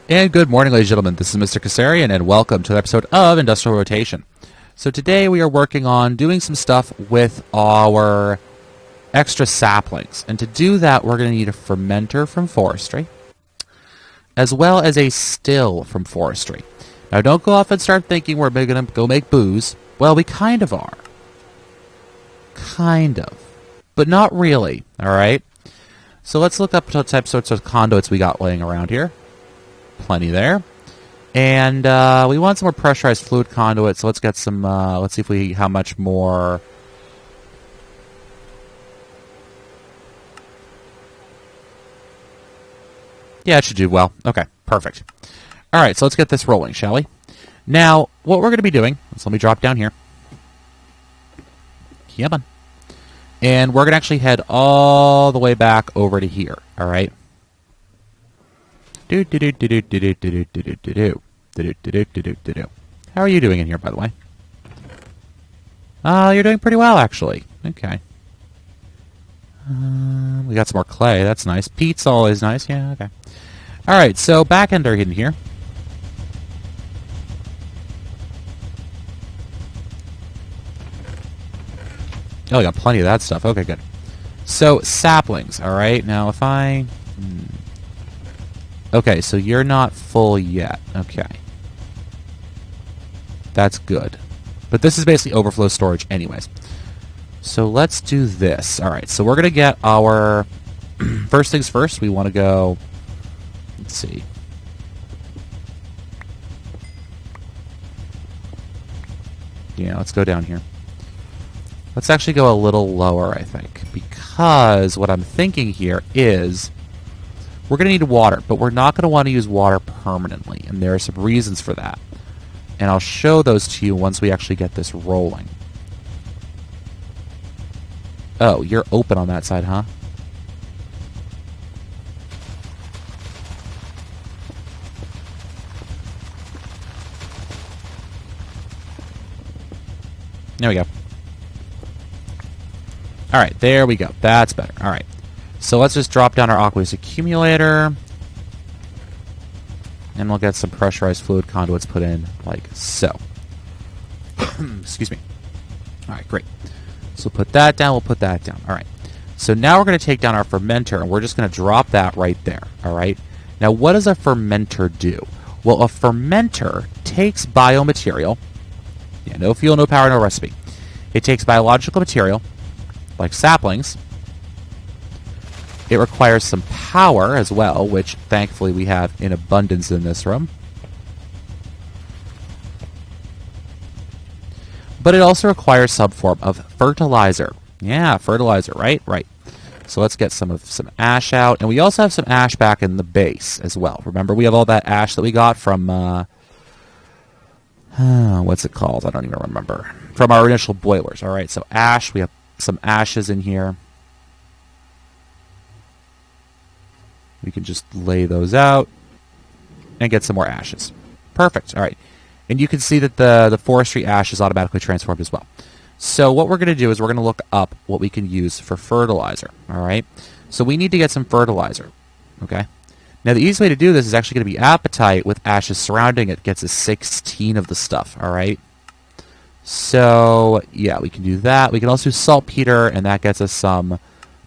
And good morning, ladies and gentlemen. This is Mr. Kasarian, and welcome to an episode of Industrial Rotation. So today we are working on doing some stuff with our extra saplings. And to do that, we're going to need a fermenter from Forestry, as well as a still from Forestry. Now, don't go off and start thinking we're going to go make booze. Well, we kind of are. Kind of. But not really, all right? So let's look up what types of conduits we got laying around here. Plenty there. And we want some more pressurized fluid conduit, so let's get some, let's see if we, how much more. Yeah, it should do well. Okay, perfect. All right, so let's get this rolling, shall we? Now, what we're going to be doing, so let me drop down here. Come on. And we're going to actually head all the way back over to here, all right? How are you doing in here, by the way? You're doing pretty well, actually. Okay. We got some more clay. That's nice. Peat's always nice. Yeah, okay. All right, so back ender in here. Oh, we got plenty of that stuff. Okay, good. So, saplings, all right? Now, if I... Okay, so you're not full yet. Okay. That's good. But this is basically overflow storage anyways. So let's do this. All right, so we're going to get our... First things first, we want to go... Let's see. Yeah, let's go down here. Let's actually go a little lower, I think. Because what I'm thinking here is... We're going to need water, but we're not going to want to use water permanently, and there are some reasons for that. And I'll show those to you once we actually get this rolling. Oh, you're open on that side, huh? There we go. All right, there we go. That's better. All right. So let's just drop down our aqueous accumulator. And we'll get some pressurized fluid conduits put in like so. Excuse me. All right, great. So put that down. We'll put that down. All right. So now we're going to take down our fermenter, and we're just going to drop that right there. All right. Now, what does a fermenter do? Well, a fermenter takes biomaterial. Yeah, no fuel, no power, no recipe. It takes biological material, like saplings. It requires some power as well, which thankfully we have in abundance in this room. But it also requires some form of fertilizer. Yeah, fertilizer, right? Right. So let's get some ash out. And we also have some ash back in the base as well. Remember, we have all that ash that we got from... what's it called? I don't even remember. From our initial boilers. All right, so ash. We have some ashes in here. We can just lay those out and get some more ashes. Perfect. All right. And you can see that the forestry ash is automatically transformed as well. So what we're going to do is we're going to look up what we can use for fertilizer. All right. So we need to get some fertilizer. Okay. Now the easiest way to do this is actually going to be apatite with ashes surrounding it. Gets us 16 of the stuff. All right. So yeah, we can do that. We can also do saltpeter, and that gets us some.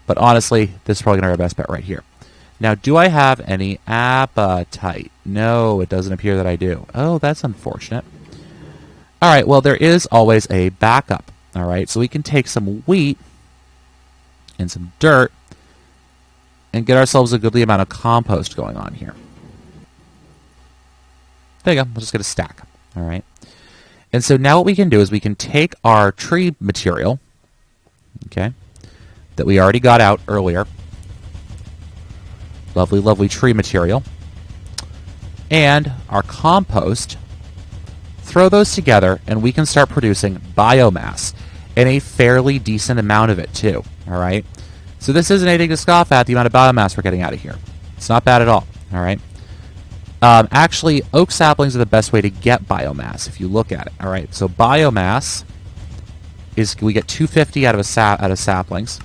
But honestly, this is probably going to be our best bet right here. Now, do I have any apatite? No, it doesn't appear that I do. Oh, that's unfortunate. All right, well, there is always a backup. All right, so we can take some wheat and some dirt and get ourselves a goodly amount of compost going on here. There you go. We'll just get a stack. All right. And so now what we can do is we can take our tree material, okay, that we already got out earlier. Lovely, lovely tree material. And our compost. Throw those together, and we can start producing biomass. And a fairly decent amount of it, too. All right? So this isn't anything to scoff at, the amount of biomass we're getting out of here. It's not bad at all. All right? Actually, oak saplings are the best way to get biomass, if you look at it. All right? So biomass is, we get 250 out of saplings.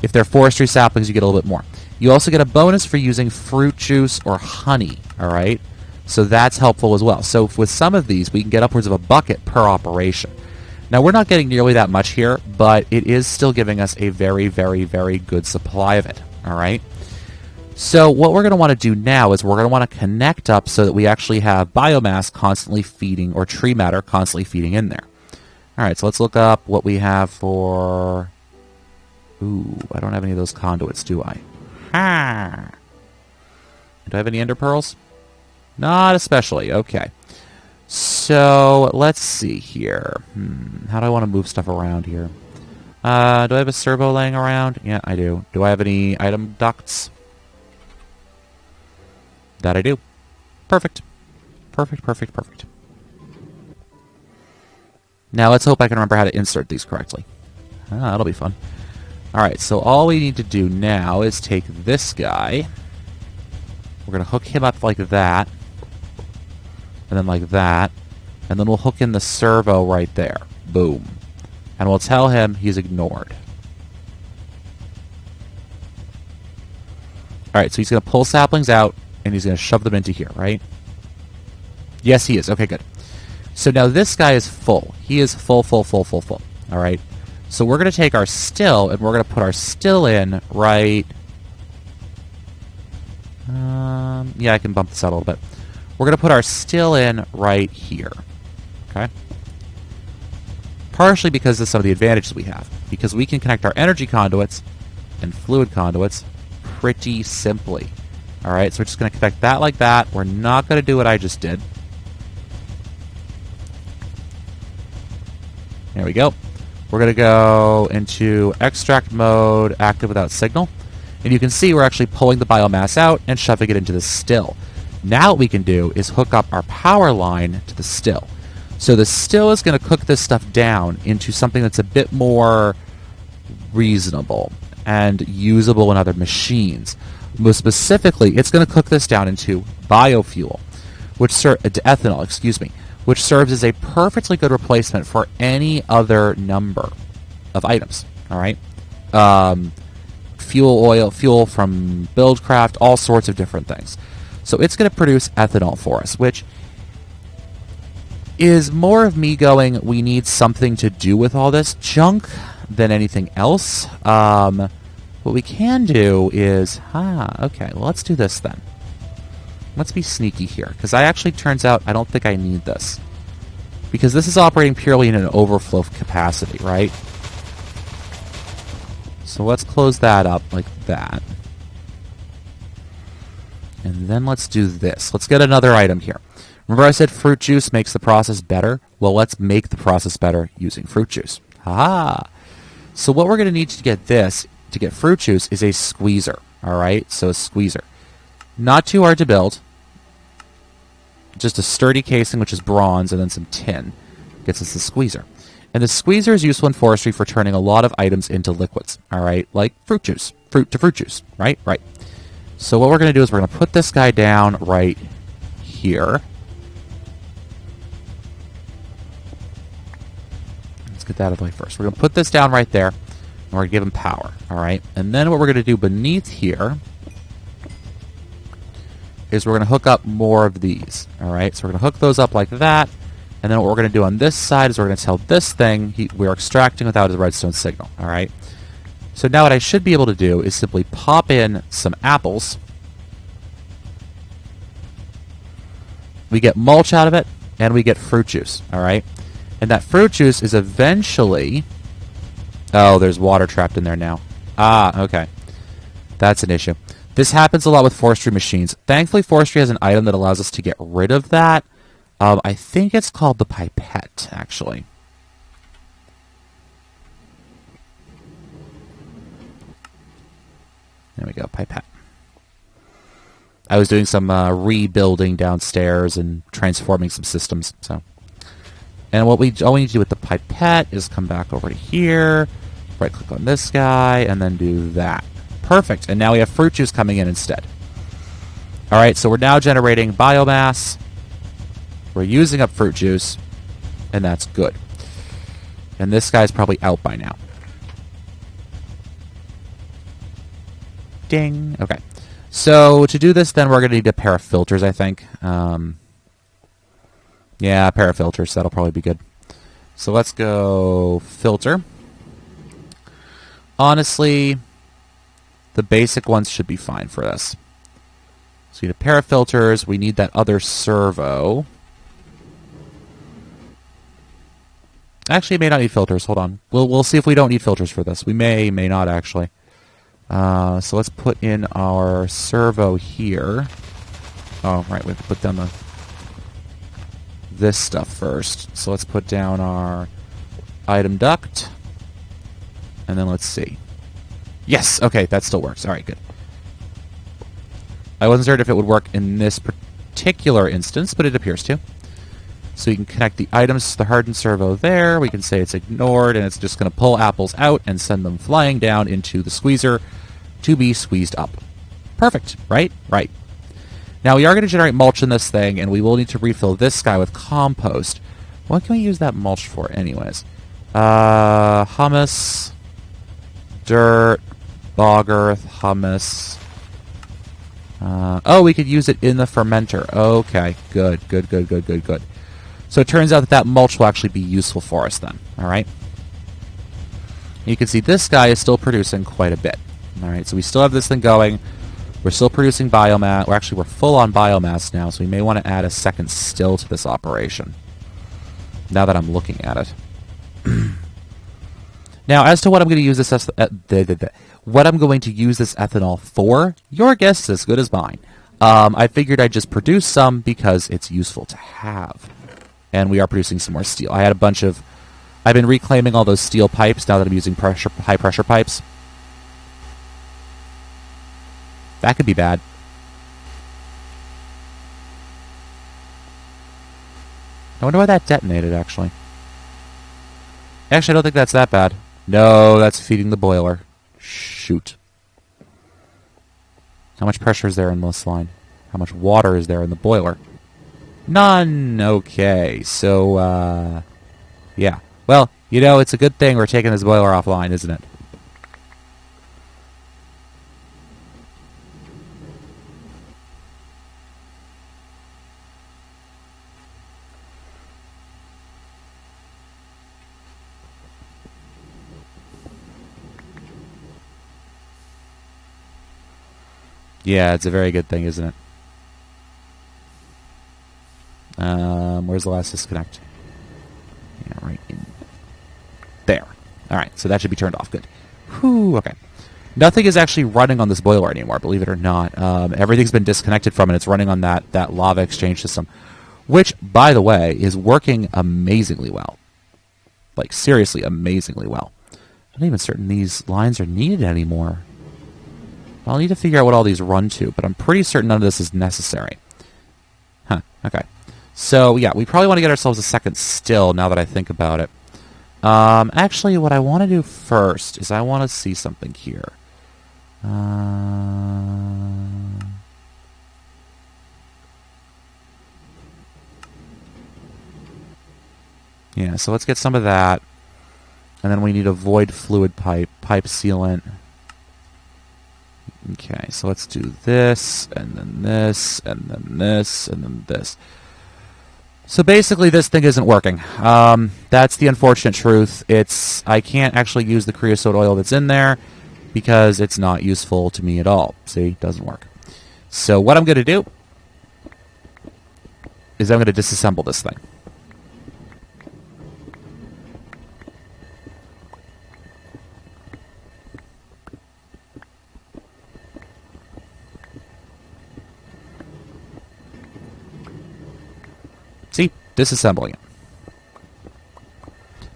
If they're forestry saplings, you get a little bit more. You also get a bonus for using fruit juice or honey, all right? So that's helpful as well. So with some of these, we can get upwards of a bucket per operation. Now, we're not getting nearly that much here, but it is still giving us a very, very, very good supply of it, all right? So what we're going to want to do now is we're going to want to connect up so that we actually have biomass constantly feeding, or tree matter constantly feeding in there. All right, so let's look up what we have for... Ooh, I don't have any of those conduits, do I? Ha! Do I have any ender pearls? Not especially. Okay. So, let's see here. How do I want to move stuff around here? Do I have a servo laying around? Yeah, I do. Do I have any item ducts? That I do. Perfect. Perfect, perfect, perfect. Now, let's hope I can remember how to insert these correctly. That'll be fun. Alright, so all we need to do now is take this guy. We're going to hook him up like that. And then like that. And then we'll hook in the servo right there. Boom. And we'll tell him he's ignored. Alright, so he's going to pull saplings out, and he's going to shove them into here, right? Yes, he is. Okay, good. So now this guy is full. He is full, full, full, full, full. Alright? So we're going to take our still, and we're going to put our still in right... yeah, I can bump this out a little bit. We're going to put our still in right here. Okay? Partially because of some of the advantages we have. Because we can connect our energy conduits and fluid conduits pretty simply. Alright, so we're just going to connect that like that. We're not going to do what I just did. There we go. We're going to go into extract mode, active without signal. And you can see we're actually pulling the biomass out and shoving it into the still. Now what we can do is hook up our power line to the still. So the still is going to cook this stuff down into something that's a bit more reasonable and usable in other machines. Most specifically, it's going to cook this down into biofuel, ethanol, excuse me, which serves as a perfectly good replacement for any other number of items. All right, fuel from Buildcraft, all sorts of different things. So it's going to produce ethanol for us, which is more of me going, we need something to do with all this junk than anything else. What we can do is, okay, well, let's do this then. Let's be sneaky here, because turns out I don't think I need this. Because this is operating purely in an overflow capacity, right? So let's close that up like that. And then let's do this. Let's get another item here. Remember I said fruit juice makes the process better? Well, let's make the process better using fruit juice. So what we're going to need to get this, to get fruit juice, is a squeezer. Alright, so a squeezer. Not too hard to build. Just a sturdy casing, which is bronze, and then some tin. Gets us the squeezer. And the squeezer is useful in forestry for turning a lot of items into liquids. Alright, like fruit juice. Fruit to fruit juice. Right? Right. So what we're going to do is we're going to put this guy down right here. Let's get that out of the way first. We're going to put this down right there, and we're going to give him power. Alright, and then what we're going to do beneath here is we're going to hook up more of these. Alright, so we're going to hook those up like that, and then what we're going to do on this side is we're going to tell this thing we're extracting without a redstone signal. Alright, so now what I should be able to do is simply pop in some apples. We get mulch out of it, and we get fruit juice. Alright, and that fruit juice is eventually... Oh, there's water trapped in there now. Okay. That's an issue. This happens a lot with forestry machines. Thankfully, forestry has an item that allows us to get rid of that. I think it's called the pipette, actually. There we go, pipette. I was doing some rebuilding downstairs and transforming some systems. So, and all we need to do with the pipette is come back over to here, right-click on this guy, and then do that. Perfect. And now we have fruit juice coming in instead. All right, so we're now generating biomass. We're using up fruit juice, and that's good. And this guy's probably out by now. Ding. Okay. So to do this, then we're going to need a pair of filters, I think. Yeah, a pair of filters. That'll probably be good. So let's go filter. Honestly, the basic ones should be fine for this. So we need a pair of filters. We need that other servo. Actually, it may not need filters. Hold on. We'll see if we don't need filters for this. We may not, actually. So let's put in our servo here. Oh, right. We have to put down this stuff first. So let's put down our item duct. And then let's see. Yes! Okay, that still works. Alright, good. I wasn't certain if it would work in this particular instance, but it appears to. So you can connect the items to the hardened servo there. We can say it's ignored, and it's just going to pull apples out and send them flying down into the squeezer to be squeezed up. Perfect, right? Right. Now, we are going to generate mulch in this thing, and we will need to refill this guy with compost. What can we use that mulch for anyways? Humus, dirt, bog earth, humus. Oh, we could use it in the fermenter. Okay, good. So it turns out that mulch will actually be useful for us then. Alright? You can see this guy is still producing quite a bit. Alright, so we still have this thing going. We're still producing biomass. We're full on biomass now, so we may want to add a second still to this operation. Now that I'm looking at it. Now, as to what I'm going to use this what I'm going to use this ethanol for, your guess is as good as mine. I figured I'd just produce some because it's useful to have. And we are producing some more steel. I had a bunch of... I've been reclaiming all those steel pipes now that I'm using high pressure pipes. That could be bad. I wonder why that detonated, actually. Actually, I don't think that's that bad. No, that's feeding the boiler. Shoot. How much pressure is there in this line? How much water is there in the boiler? None! Okay, so, yeah. Well, you know, it's a good thing we're taking this boiler offline, isn't it? Yeah, it's a very good thing, isn't it? Where's the last disconnect? Yeah, right in there. Alright, so that should be turned off. Good. Whew, okay. Nothing is actually running on this boiler anymore, believe it or not. Everything's been disconnected from it. It's running on that lava exchange system, which, by the way, is working amazingly well. Like, seriously, amazingly well. I'm not even certain these lines are needed anymore. I'll need to figure out what all these run to, but I'm pretty certain none of this is necessary. Huh, okay. So, yeah, we probably want to get ourselves a second still, now that I think about it. Actually, what I want to do first is I want to see something here. Yeah, so let's get some of that. And then we need a void fluid pipe sealant. Okay, so let's do this, and then this, and then this, and then this. So basically this thing isn't working. That's the unfortunate truth. I can't actually use the creosote oil that's in there because it's not useful to me at all. See, it doesn't work. So what I'm going to do is I'm going to disassemble this thing. See? Disassembling it.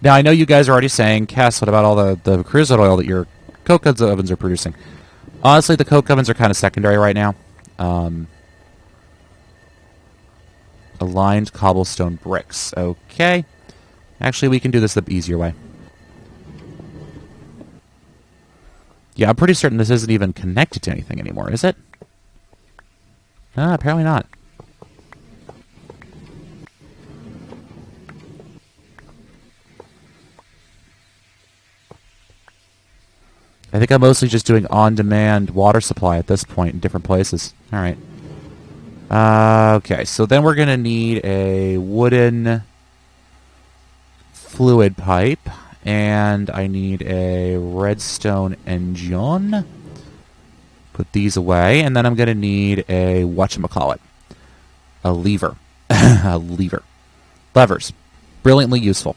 Now, I know you guys are already saying, Cass, what about all the creosote oil that your coke ovens are producing? Honestly, the coke ovens are kind of secondary right now. Aligned cobblestone bricks. Okay. Actually, we can do this the easier way. Yeah, I'm pretty certain this isn't even connected to anything anymore, is it? Apparently not. I think I'm mostly just doing on-demand water supply at this point in different places. All right. Okay, so then we're going to need a wooden fluid pipe, and I need a redstone engine. Put these away, and then I'm going to need a whatchamacallit. A lever. A lever. Levers. Brilliantly useful.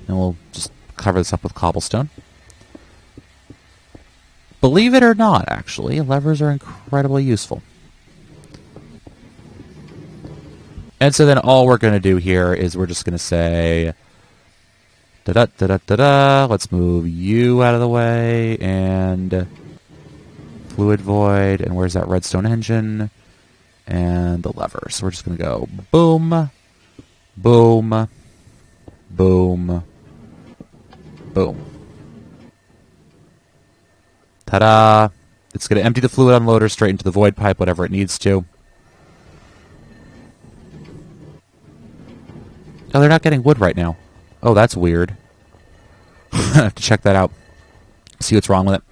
And we'll just cover this up with cobblestone. Believe it or not, actually, levers are incredibly useful. And so then all we're going to do here is we're just going to say, da-da-da-da-da-da, let's move you out of the way, and fluid void, and where's that redstone engine? And the lever. So we're just going to go boom, boom, boom, boom. Ta-da! It's going to empty the fluid unloader straight into the void pipe, whatever it needs to. Oh, they're not getting wood right now. Oh, that's weird. I have to check that out. See what's wrong with it.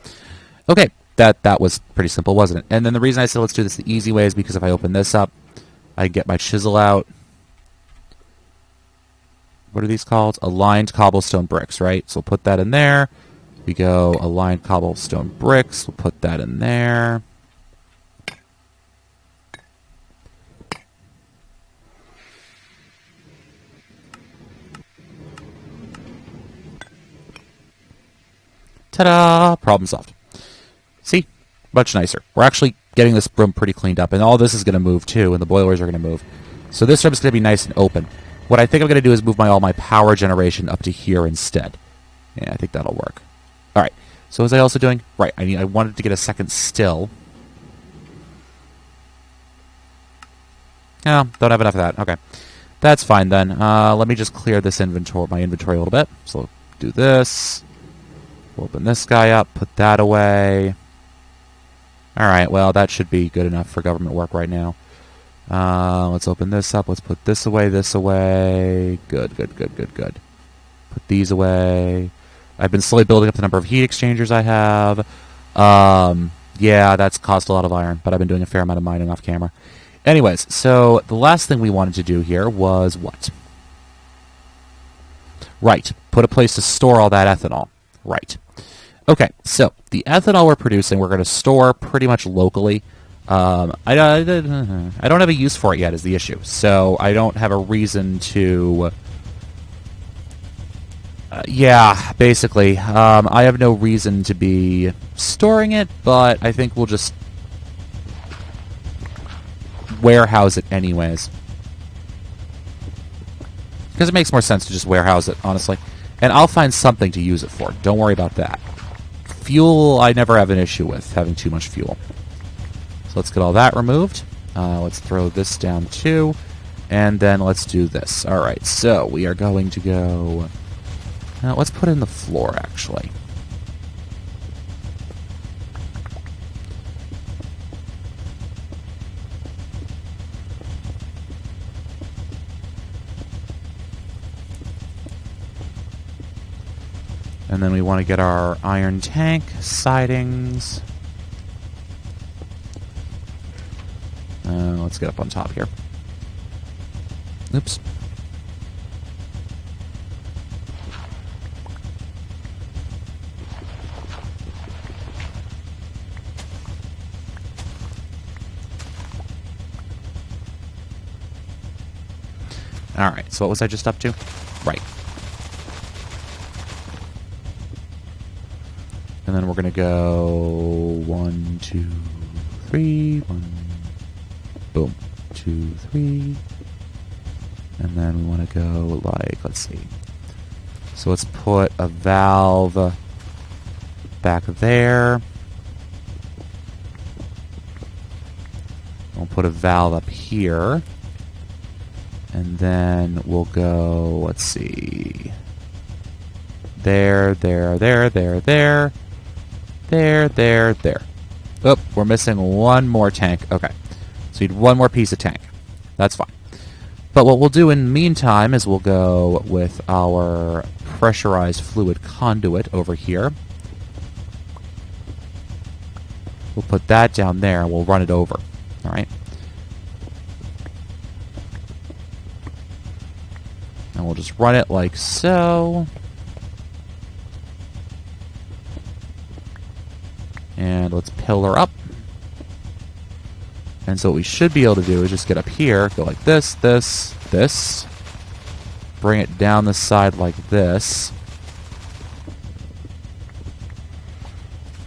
Okay, that was pretty simple, wasn't it? And then the reason I said let's do this the easy way is because if I open this up, I get my chisel out. What are these called? Aligned cobblestone bricks, right? So we'll put that in there. We go aligned cobblestone bricks. We'll put that in there. Ta-da! Problem solved. See? Much nicer. We're actually getting this room pretty cleaned up, and all this is going to move too, and the boilers are going to move. So this room is going to be nice and open. What I think I'm going to do is move all my power generation up to here instead. Yeah, I think that'll work. All right. So was I also doing? Right. I wanted to get a second still. Oh, don't have enough of that. Okay. That's fine then. Let me just clear this inventory, my inventory a little bit. So do this. We'll open this guy up. Put that away. All right. Well, that should be good enough for government work right now. Let's open this up. Let's put this away. This away. Good. Good. Good. Good. Good. Put these away. I've been slowly building up the number of heat exchangers I have. Yeah, that's cost a lot of iron, but I've been doing a fair amount of mining off camera. Anyways, so the last thing we wanted to do here was what? Right, put a place to store all that ethanol. Right. Okay, so the ethanol we're producing, we're going to store pretty much locally. I don't have a use for it yet is the issue, so I don't have a reason to... yeah, basically. I have no reason to be storing it, but I think we'll just warehouse it anyways. Because it makes more sense to just warehouse it, honestly. And I'll find something to use it for. Don't worry about that. Fuel, I never have an issue with having too much fuel. So let's get all that removed. Let's throw this down too. And then let's do this. Alright, so we are going to go... let's put in the floor, actually. And then we want to get our iron tank, sidings. Let's get up on top here. Oops. Alright, so what was I just up to? Right. And then we're going to go 1, 2, 3, 1, boom, 2, 3. And then we want to go like, let's see. So let's put a valve back there. We'll put a valve up here. And then we'll go, let's see. There. Oh, we're missing one more tank. Okay. So you need one more piece of tank. That's fine. But what we'll do in the meantime is we'll go with our pressurized fluid conduit over here. We'll put that down there, and we'll run it over. All right? And we'll just run it like so. And let's pillar up. And so what we should be able to do is just get up here, go like this, this, this. Bring it down the side like this.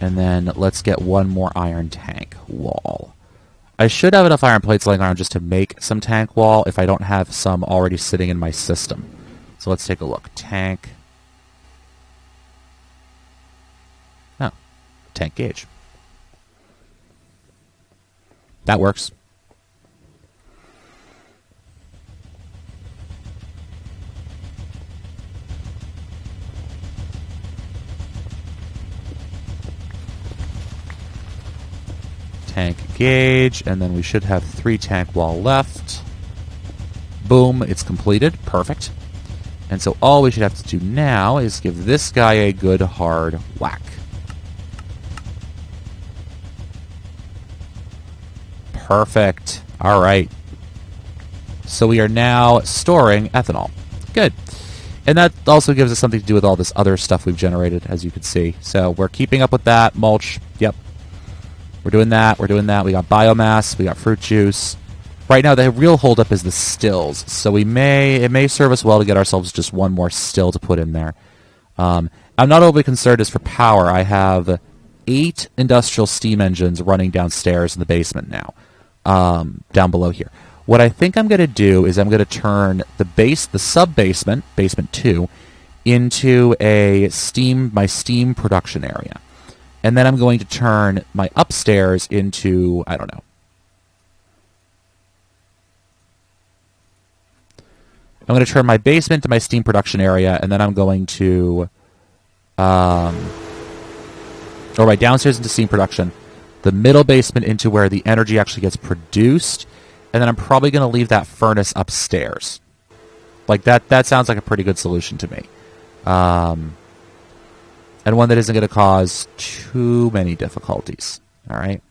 And then let's get one more iron tank wall. I should have enough iron plates laying around just to make some tank wall if I don't have some already sitting in my system. So let's take a look. Tank. Oh, tank gauge. That works. Tank gauge, and then we should have 3 tank wall left. Boom, it's completed. Perfect. And so all we should have to do now is give this guy a good hard whack. Perfect. All right. So we are now storing ethanol. Good. And that also gives us something to do with all this other stuff we've generated, as you can see. So we're keeping up with that. Mulch. Yep. We're doing that. We're doing that. We got biomass. We got fruit juice. Right now, the real holdup is the stills. So it may serve us well to get ourselves just one more still to put in there. I'm not overly concerned as for power. I have 8 industrial steam engines running downstairs in the basement now. Down below here. What I think I'm going to do is I'm going to turn the sub-basement, basement 2, into my steam production area. And then I'm going to turn my upstairs into, I don't know. I'm going to turn my basement to my steam production area, and then I'm going to, or my downstairs into steam production, the middle basement into where the energy actually gets produced, and then I'm probably going to leave that furnace upstairs. Like that sounds like a pretty good solution to me. And one that isn't going to cause too many difficulties. All right.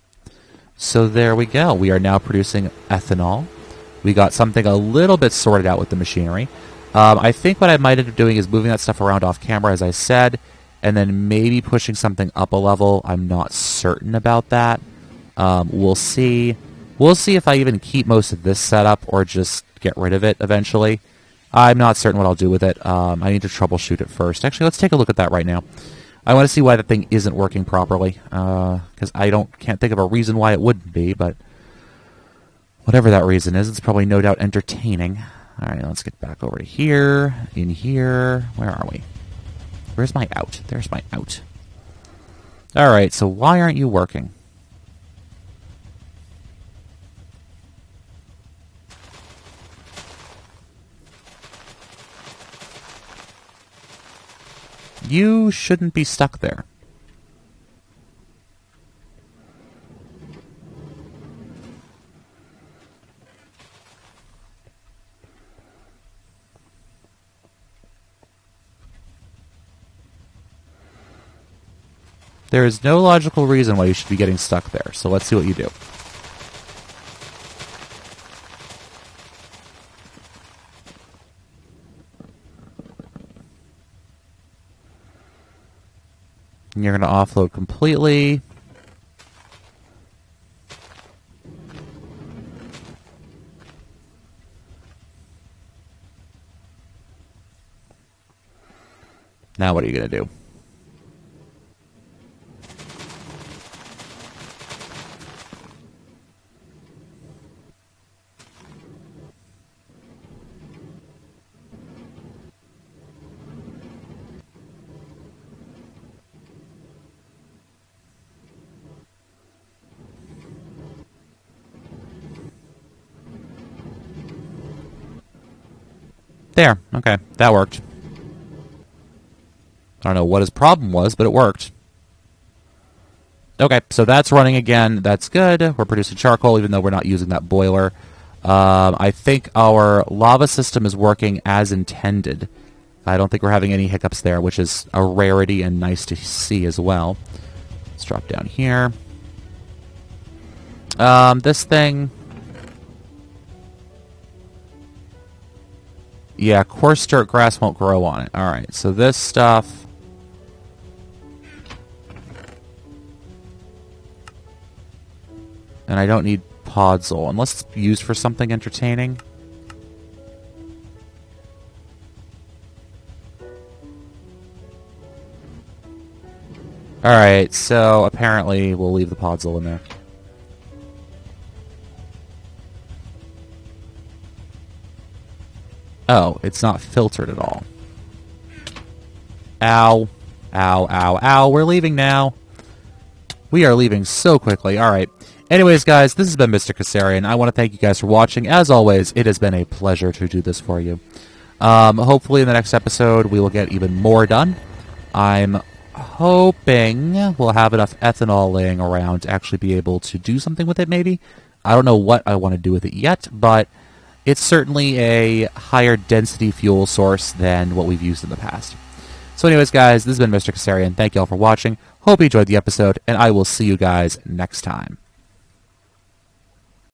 So there we go. We are now producing ethanol. We got something a little bit sorted out with the machinery. I think what I might end up doing is moving that stuff around off camera, as I said, and then maybe pushing something up a level. I'm not certain about that. We'll see. We'll see if I even keep most of this setup or just get rid of it eventually. I'm not certain what I'll do with it. I need to troubleshoot it first. Actually, let's take a look at that right now. I want to see why that thing isn't working properly, because I can't think of a reason why it wouldn't be, but whatever that reason is, it's probably no doubt entertaining. All right, let's get back over to here, in here. Where are we? Where's my out? There's my out. All right, so why aren't you working? You shouldn't be stuck there. There is no logical reason why you should be getting stuck there, so let's see what you do. And you're going to offload completely. Now what are you going to do? There. Okay. That worked. I don't know what his problem was, but it worked. Okay, so that's running again. That's good. We're producing charcoal, even though we're not using that boiler. I think our lava system is working as intended. I don't think we're having any hiccups there, which is a rarity and nice to see as well. Let's drop down here. This thing... Yeah, coarse dirt grass won't grow on it. Alright, so this stuff... And I don't need podzol, unless it's used for something entertaining. Alright, so apparently we'll leave the podzol in there. Oh, it's not filtered at all. Ow. Ow, ow, ow. We're leaving now. We are leaving so quickly. Alright. Anyways, guys, this has been Mr. Kassarian. I want to thank you guys for watching. As always, it has been a pleasure to do this for you. Hopefully in the next episode, we will get even more done. I'm hoping we'll have enough ethanol laying around to actually be able to do something with it, maybe. I don't know what I want to do with it yet, but it's certainly a higher density fuel source than what we've used in the past. So anyways, guys, this has been Mr. Kassarian. Thank you all for watching. Hope you enjoyed the episode, and I will see you guys next time.